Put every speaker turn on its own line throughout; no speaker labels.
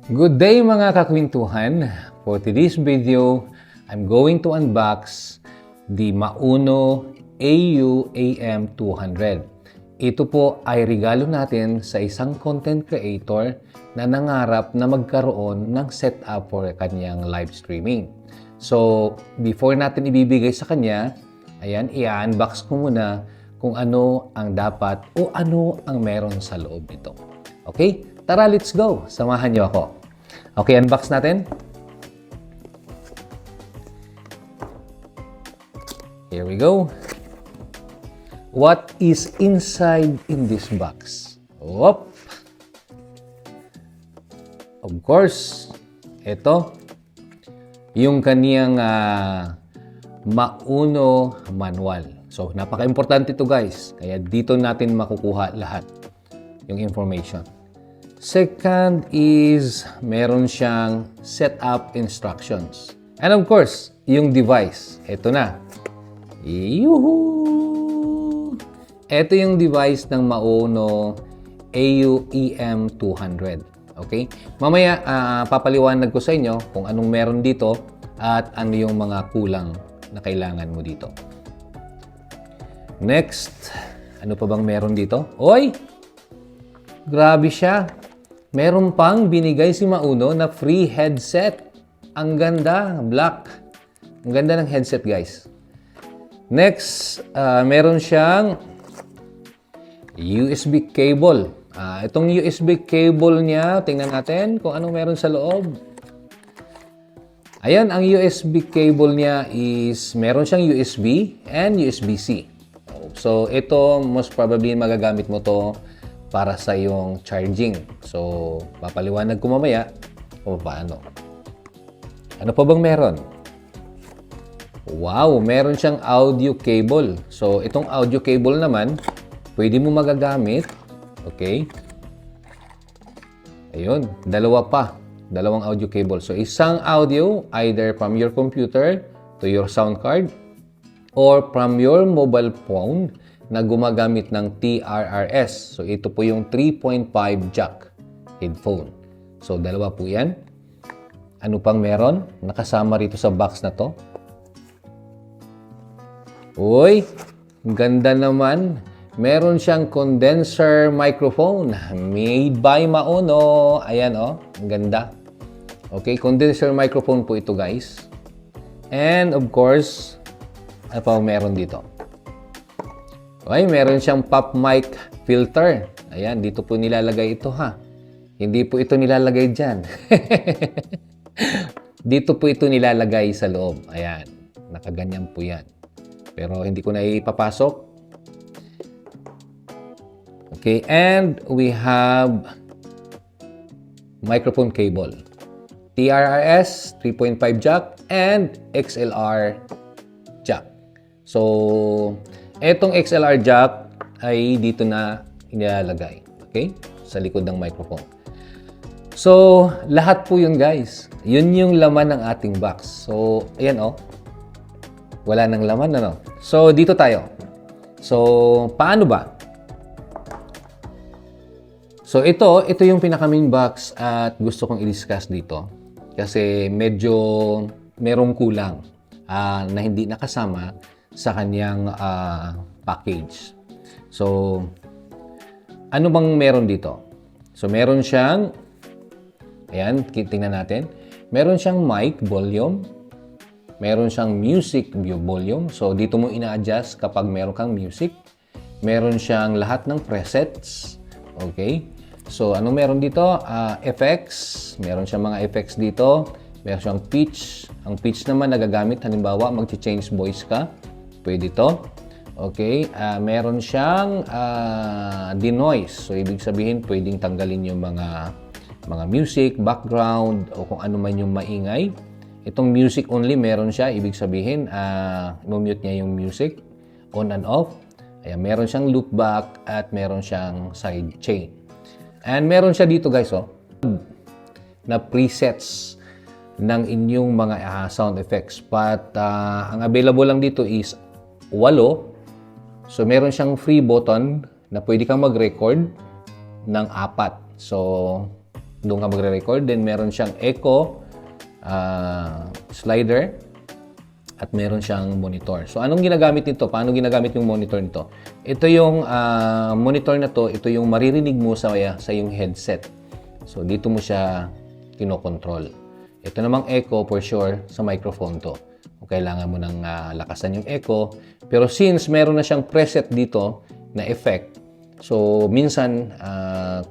Good day mga kakwentuhan! For today's video, I'm going to unbox the Mauno AU-AM200. Ito po ay regalo natin sa isang content creator na nangarap na magkaroon ng setup for kanyang live streaming. So, before natin ibibigay sa kanya, ayan, i-unbox ko muna kung ano ang dapat o ano ang meron sa loob nito. Okay? Tara, let's go! Samahan niyo ako. Okay, unbox natin. Here we go. What is inside in this box? Whoop. Of course, ito yung kaniyang Mauno manual. So, napaka-importante ito guys. Kaya dito natin makukuha lahat yung information. Second is, meron siyang setup instructions. And of course, yung device. Ito na. Yuhu! Ito yung device ng Mauno AU-AM200. Okay? Mamaya, papaliwanag ko sa inyo kung anong meron dito at ano yung mga kulang na kailangan mo dito. Next, ano pa bang meron dito? Oy! Grabe siya! Meron pang binigay si Mauno na free headset. Ang ganda, black. Ang ganda ng headset, guys. Next, meron siyang USB cable. Itong USB cable niya, tingnan natin kung anong meron sa loob. Ayan, ang USB cable niya is, meron siyang USB and USB-C. So, ito, most probably magagamit mo to para sa iyong charging. So, papaliwanag ko mamaya kung paano. Ano pa bang meron? Wow, meron siyang audio cable. So, itong audio cable naman, pwede mo magagamit. Okay? Ayun, dalawa pa. Dalawang audio cable. So, isang audio either from your computer to your sound card or from your mobile phone na gumagamit ng TRRS. So, ito po yung 3.5 jack headphone. So, dalawa po yan. Ano pang meron? Nakasama rito sa box na to. Uy! Ganda naman. Meron siyang condenser microphone. Made by Mauno. Ayan, oh. Ang ganda. Okay, condenser microphone po ito, guys. And, of course, ano pa meron dito? Okay, meron siyang pop mic filter. Ayan, dito po nilalagay ito ha. Hindi po ito nilalagay dyan. Dito po ito nilalagay sa loob. Ayan, nakaganyan po yan. Pero hindi ko na ipapasok. Okay, and we have microphone cable. TRRS, 3.5 jack, and XLR jack. So, etong XLR jack ay dito na inilalagay. Okay? Sa likod ng microphone. So, lahat po yun guys. Yun yung laman ng ating box. So, ayan oh. Wala nang laman, ano? So, dito tayo. So, paano ba? So, ito yung pinaka-main box at gusto kong i-discuss dito. Kasi medyo merong kulang na hindi nakasama sa kanyang package. So, ano bang meron dito? So, meron siyang, ayan, tingnan natin. Meron siyang mic volume. Meron siyang music volume. So, dito mo ina-adjust kapag meron kang music. Meron siyang lahat ng presets. Okay? So, anong meron dito? Effects. Meron siyang mga effects dito. Meron siyang pitch. Ang pitch naman nagagamit, halimbawa, mag-change voice ka. Pwede to. Okay. Meron siyang denoise. So, ibig sabihin, pwedeng tanggalin yung mga music, background, o kung ano man yung maingay. Itong music only, meron siya. Ibig sabihin, mute niya yung music. On and off. Ayan, meron siyang loop back at meron siyang side chain. And meron siya dito guys, oh, na presets ng inyong mga sound effects. But ang available lang dito is 8. So, meron siyang free button na pwede kang mag-record ng 4. So, Doon ka magre-record. Then meron siyang echo slider at meron siyang monitor. So anong ginagamit nito? Paano ginagamit yung monitor nito? Ito yung monitor na to, ito yung maririnig mo sa yung headset. So dito mo siya kinokontrol. Ito namang echo for sure sa microphone to. Kung kailangan mo nang lakasan yung echo. Pero since meron na siyang preset dito na effect, so minsan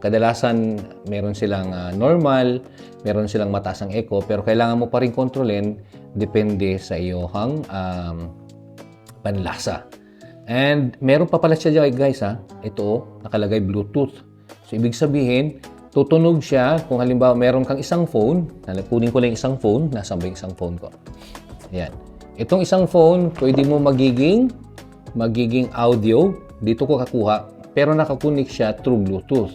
kadalasan meron silang normal, meron silang mataas ang echo, pero kailangan mo pa rin kontrolin depende sa iyong panlasa. And meron pa pala siya guys ito nakalagay Bluetooth. So ibig sabihin tutunog siya kung halimbawa meron kang isang phone, kunin ko lang isang phone, nasaan ba yung isang phone ko? Ayan. Itong isang phone, pwede mo magiging audio, dito ko kakuha, pero nakakunik siya through Bluetooth.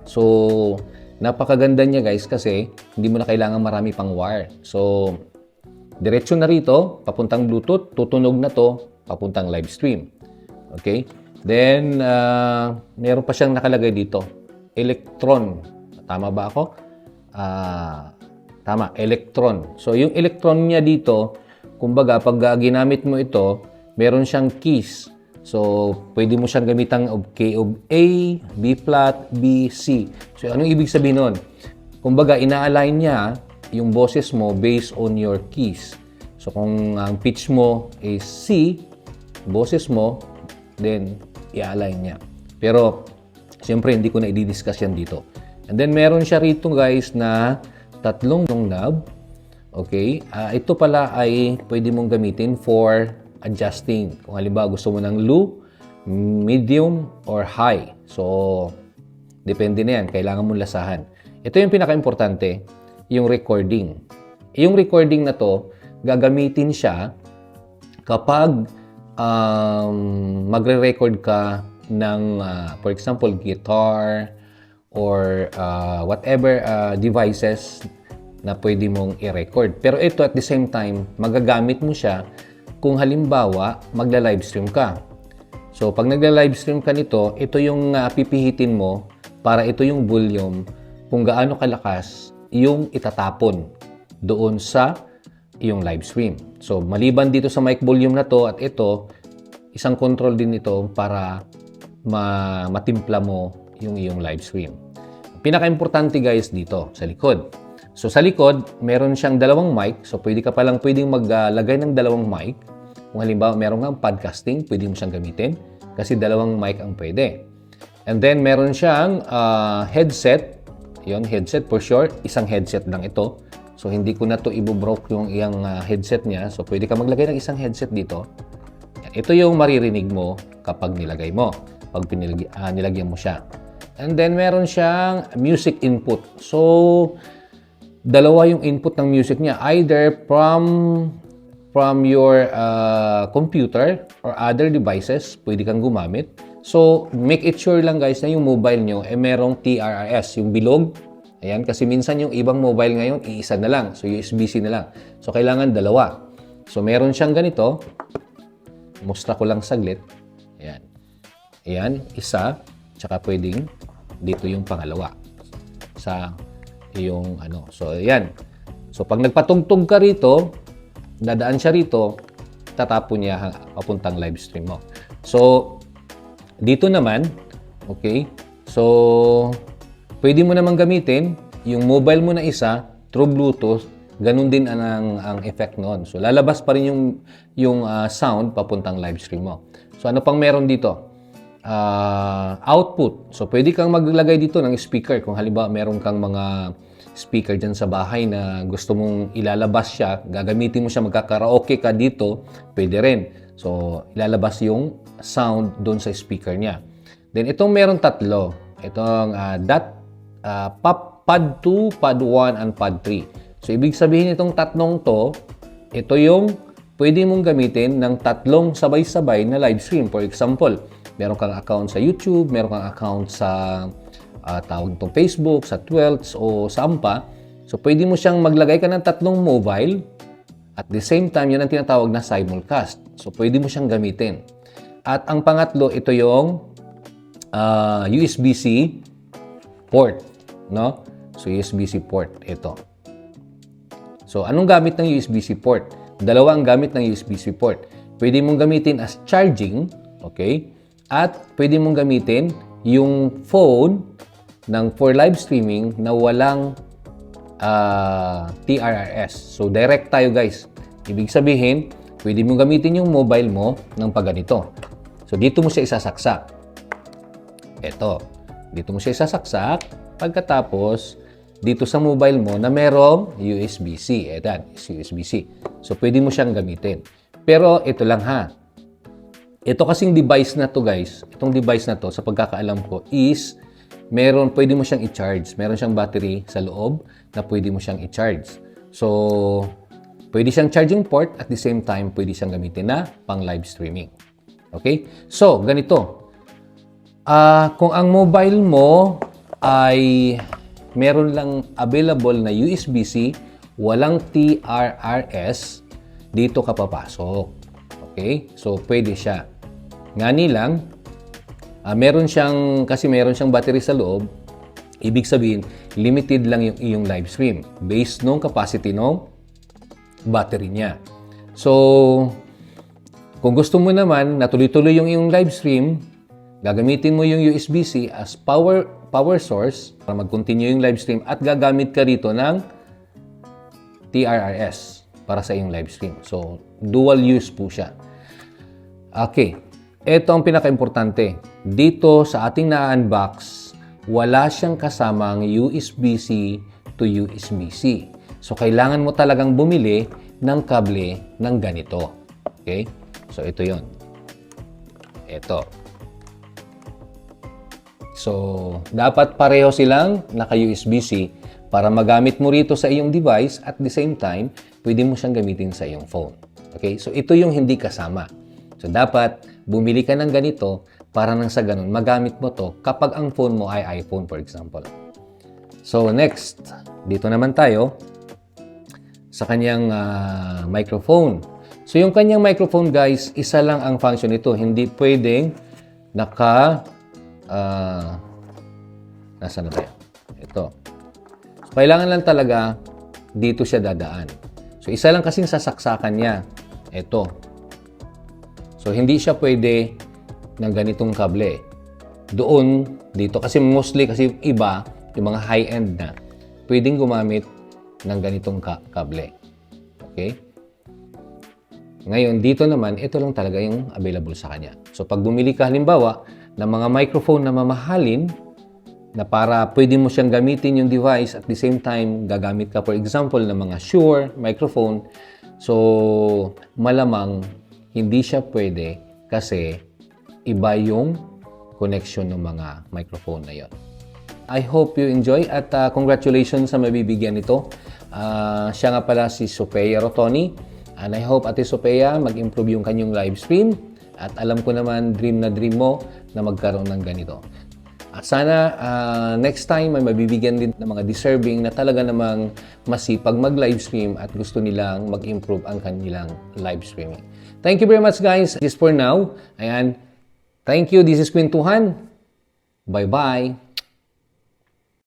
So, napakaganda niya guys kasi hindi mo na kailangan marami pang wire. So, diretso na rito, papuntang Bluetooth, tutunog na to, papuntang live stream. Okay? Then, meron pa siyang nakalagay dito, Electron. Tama ba ako? Tama, Electron. So, yung Electron niya dito, kumbaga, pag ginamit mo ito, meron siyang keys. So, pwede mo siyang gamitan of key of A, B flat, B, C. So, anong ibig sabihin nun? Kumbaga, ina-align niya yung boses mo based on your keys. So, kung ang pitch mo is C, boses mo, then, i-align niya. Pero, siyempre, hindi ko na i-discuss yan dito. And then, meron siya rito, guys, na tatlong knob. Okay? Ito pala ay pwede mong gamitin for adjusting. Kung halimbawa gusto mo ng low, medium, or high. So, depende na yan. Kailangan mong lasahan. Ito yung pinaka-importante, yung recording. Yung recording na to, gagamitin siya kapag magre-record ka ng, for example, guitar, or whatever devices na pwede mong i-record. Pero ito at the same time, magagamit mo siya kung halimbawa magla-livestream ka. So pag nagla-livestream ka nito, ito yung pipihitin mo para ito yung volume kung gaano kalakas yung itatapon doon sa iyong livestream. So maliban dito sa mic volume na to at ito, isang control din ito para matimpla mo yung iyong live stream. Pinaka-importante guys dito sa likod. So sa likod, meron siyang dalawang mic. So pwedeng maglagay ng dalawang mic. Kung halimbawa meron kang podcasting, pwede mo siyang gamitin kasi dalawang mic ang pwede. And then meron siyang headset. Yon, headset for sure. Isang headset lang ito. So hindi ko na to ibobroke yung iyang headset niya. So pwede ka maglagay ng isang headset dito. Ito yung maririnig mo kapag nilagay mo. Pag nilagyan mo siya. And then, meron siyang music input. So, dalawa yung input ng music niya. Either from your computer or other devices, pwede kang gumamit. So, make it sure lang guys na yung mobile nyo merong TRRS, yung bilog. Ayan, kasi minsan yung ibang mobile ngayon, iisa na lang. So, USB-C na lang. So, kailangan dalawa. So, meron siyang ganito. Musta ko lang saglit. Ayan. Ayan, isa. Tsaka pwedeng dito yung pangalawa sa iyong ano. So, ayan. So, pag nagpatugtog ka rito, dadaan siya rito, tatapon niya papuntang live stream mo. So, dito naman, okay, so, pwede mo naman gamitin yung mobile mo na isa through Bluetooth, ganun din ang effect noon. So, lalabas pa rin yung sound papuntang live stream mo. So, ano pang meron dito? Output. So, pwede kang maglagay dito ng speaker. Kung halimbawa, meron kang mga speaker dyan sa bahay na gusto mong ilalabas siya, gagamitin mo siya, magkakaraoke ka dito, pwede rin. So, ilalabas yung sound doon sa speaker niya. Then, itong meron tatlo. Itong Pad 2, Pad 1, and Pad 3. So, ibig sabihin itong tatlong to, ito yung pwede mong gamitin ng tatlong sabay-sabay na live stream. For example, meron kang account sa YouTube, meron kang account sa tawag itong Facebook, sa Twelts, o sa Ampa. So, pwede mo siyang maglagay ka ng tatlong mobile. At the same time, yun ang tinatawag na simulcast. So, pwede mo siyang gamitin. At ang pangatlo, ito yung USB-C port. No? So, USB-C port, ito. So, anong gamit ng USB-C port? Dalawa ang gamit ng USB-C port. Pwede mong gamitin as charging, okay? At pwede mong gamitin yung phone for live streaming na walang TRRS. So, direct tayo guys. Ibig sabihin, pwede mong gamitin yung mobile mo ng pagganito. So, dito mo siya isasaksak. Ito. Dito mo siya isasaksak. Pagkatapos, dito sa mobile mo na merong USB-C. Etan, USB-C. So, pwede mo siyang gamitin. Pero, ito lang ha. Ito kasing device na to guys, itong device na to, sa pagkakaalam ko, is pwede mo siyang i-charge. Meron siyang battery sa loob na pwede mo siyang i-charge. So, pwede siyang charging port at the same time, pwede siyang gamitin na pang live streaming. Okay? So, ganito. Kung ang mobile mo ay meron lang available na USB-C, walang TRRS, dito ka papasok. Okay? So, pwede siya. Nga nilang, meron siyang battery sa loob, ibig sabihin, limited lang yung iyong live stream based nung capacity ng battery niya. So, kung gusto mo naman na tuloy-tuloy yung iyong live stream, gagamitin mo yung USB-C as power source para mag-continue yung live stream at gagamit ka rito ng TRRS para sa iyong live stream. So, dual use po siya. Okay. Ito ang pinaka-importante. Dito sa ating na-unbox, wala siyang kasamang USB-C to USB-C. So, kailangan mo talagang bumili ng kable ng ganito. Okay? So, ito yon. Ito. So, dapat pareho silang naka-USB-C para magamit mo rito sa iyong device at the same time, pwede mo siyang gamitin sa iyong phone. Okay? So, ito yung hindi kasama. So, dapat bumili ka ng ganito para nang sa ganun, magamit mo to kapag ang phone mo ay iPhone, for example. So, next, dito naman tayo sa kanyang microphone. So, yung kanyang microphone, guys, isa lang ang function nito. Hindi pwedeng nasaan na tayo? Ito. So, kailangan lang talaga dito siya dadaan. So, isa lang kasing sasaksakan niya. Ito. So, hindi siya pwede ng ganitong kable. Doon, dito. Kasi mostly, kasi iba, yung mga high-end na, pwedeng gumamit ng ganitong kable. Okay? Ngayon, dito naman, ito lang talaga yung available sa kanya. So, pag bumili ka, halimbawa, ng mga microphone na mamahalin, na para pwede mo siyang gamitin yung device at the same time, gagamit ka, for example, ng mga Shure microphone. So, malamang, hindi siya pwede kasi iba yung connection ng mga microphone na yon. I hope you enjoy at congratulations sa mabibigyan nito. Siya nga pala si Sophia Rotoni. And I hope, Ate Sophia, mag-improve yung kanyang live stream. At alam ko naman, dream na dream mo na magkaroon ng ganito. At sana next time ay mabibigyan din ng mga deserving na talaga namang masipag mag-live stream at gusto nilang mag-improve ang kanilang live streaming. Thank you very much, guys. This is for now. Ayan. Thank you. This is Quintuhan. Bye-bye.